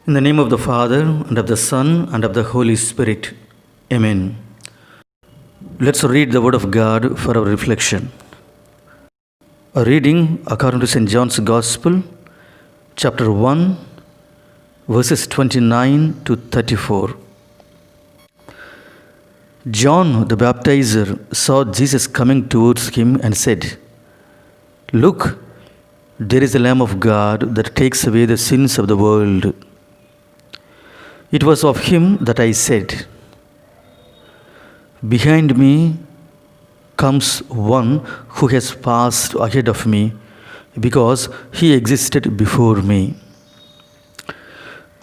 In the name of the Father, and of the Son, and of the Holy Spirit. Amen. Let's read the Word of God for our reflection. A reading according to St. John's Gospel, chapter 1, verses 29 to 34. John the Baptizer saw Jesus coming towards him and said, "Look, there is the Lamb of God that takes away the sins of the world. It was of him that I said, 'Behind me comes one who has passed ahead of me, because he existed before me.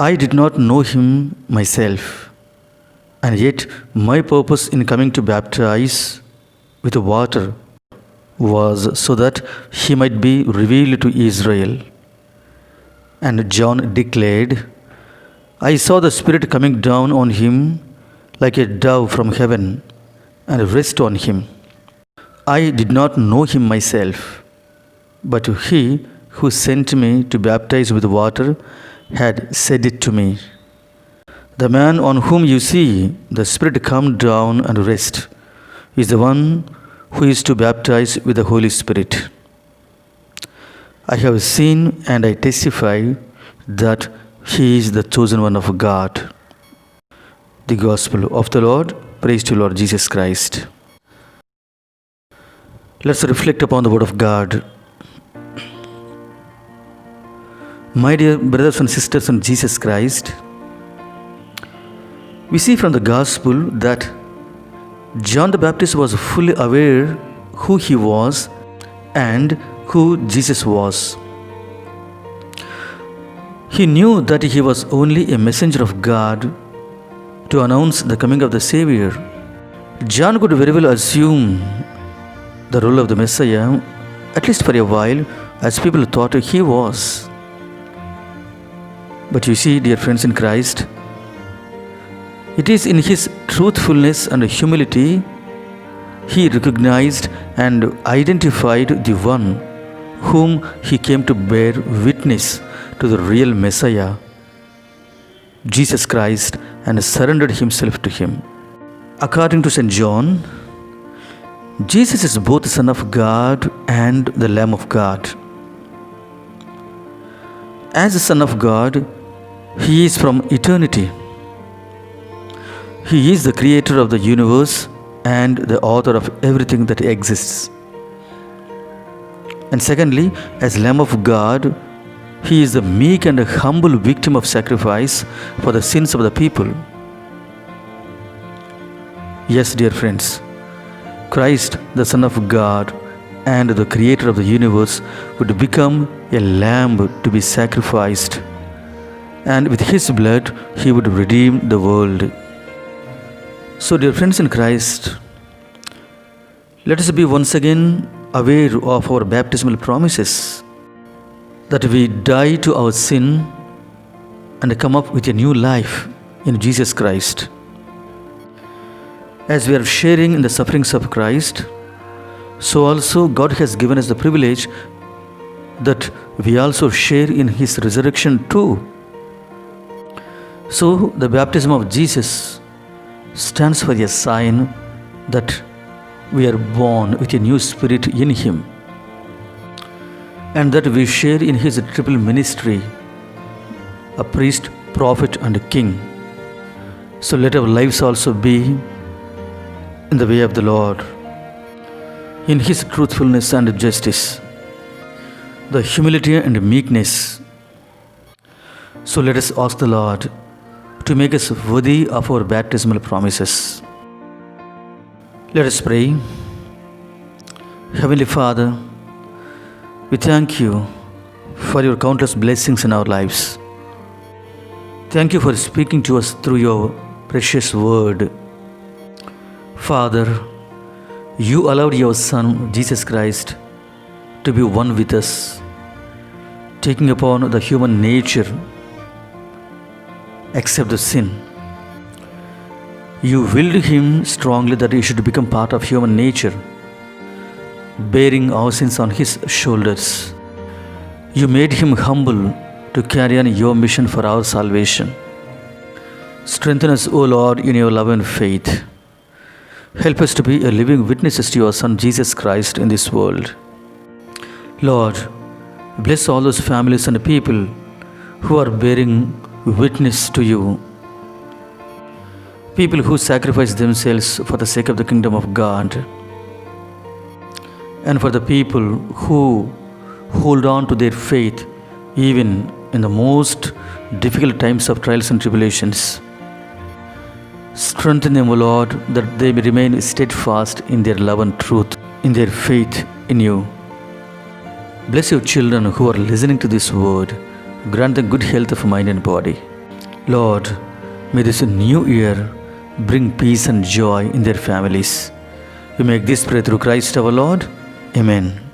I did not know him myself, and yet my purpose in coming to baptize with water was so that he might be revealed to Israel.' And John declared, 'I saw the Spirit coming down on him like a dove from heaven and rest on him. I did not know him myself, but he who sent me to baptize with water had said it to me. The man on whom you see the Spirit come down and rest is the one who is to baptize with the Holy Spirit. I have seen and I testify that he is the chosen one of God.'" The Gospel of the Lord. Praise to Lord Jesus Christ. Let's reflect upon the Word of God. My dear brothers and sisters in Jesus Christ, we see from the Gospel that John the Baptist was fully aware who he was and who Jesus was. He knew that he was only a messenger of God to announce the coming of the Savior. John could very well assume the role of the Messiah, at least for a while, as people thought he was. But you see, dear friends in Christ, it is in his truthfulness and humility he recognized and identified the one whom he came to bear witness to, the real Messiah, Jesus Christ, and surrendered himself to him. According to St. John, Jesus is both the Son of God and the Lamb of God. As the Son of God, he is from eternity. He is the creator of the universe and the author of everything that exists. And secondly, as Lamb of God, he is the meek and humble victim of sacrifice for the sins of the people. Yes, dear friends, Christ, the Son of God and the creator of the universe, would become a lamb to be sacrificed, and with his blood he would redeem the world. So, dear friends in Christ, let us be once again aware of our baptismal promises, that we die to our sin and come up with a new life in Jesus Christ. As we are sharing in the sufferings of Christ, so also God has given us the privilege that we also share in his resurrection too. So the baptism of Jesus stands for a sign that we are born with a new spirit in him, and that we share in his triple ministry, a priest, prophet, and a king. So let our lives also be in the way of the Lord, in his truthfulness and justice, the humility and meekness. So let us ask the Lord to make us worthy of our baptismal promises. Let us pray. Heavenly Father, we thank you for your countless blessings in our lives. Thank you for speaking to us through your precious word. Father, you allowed your Son, Jesus Christ, to be one with us, taking upon the human nature, except the sin. You willed him strongly that he should become part of human nature, bearing our sins on his shoulders. You made him humble to carry on your mission for our salvation. Strengthen us, O Lord, in your love and faith. Help us to be a living witnesses to your Son Jesus Christ in this world. Lord, bless all those families and people who are bearing witness to you. People who sacrifice themselves for the sake of the kingdom of God. And for the people who hold on to their faith even in the most difficult times of trials and tribulations. Strengthen them, O Lord, that they may remain steadfast in their love and truth, in their faith in you. Bless your children who are listening to this word. Grant them good health of mind and body. Lord, may this new year bring peace and joy in their families. We make this prayer through Christ our Lord. Amen.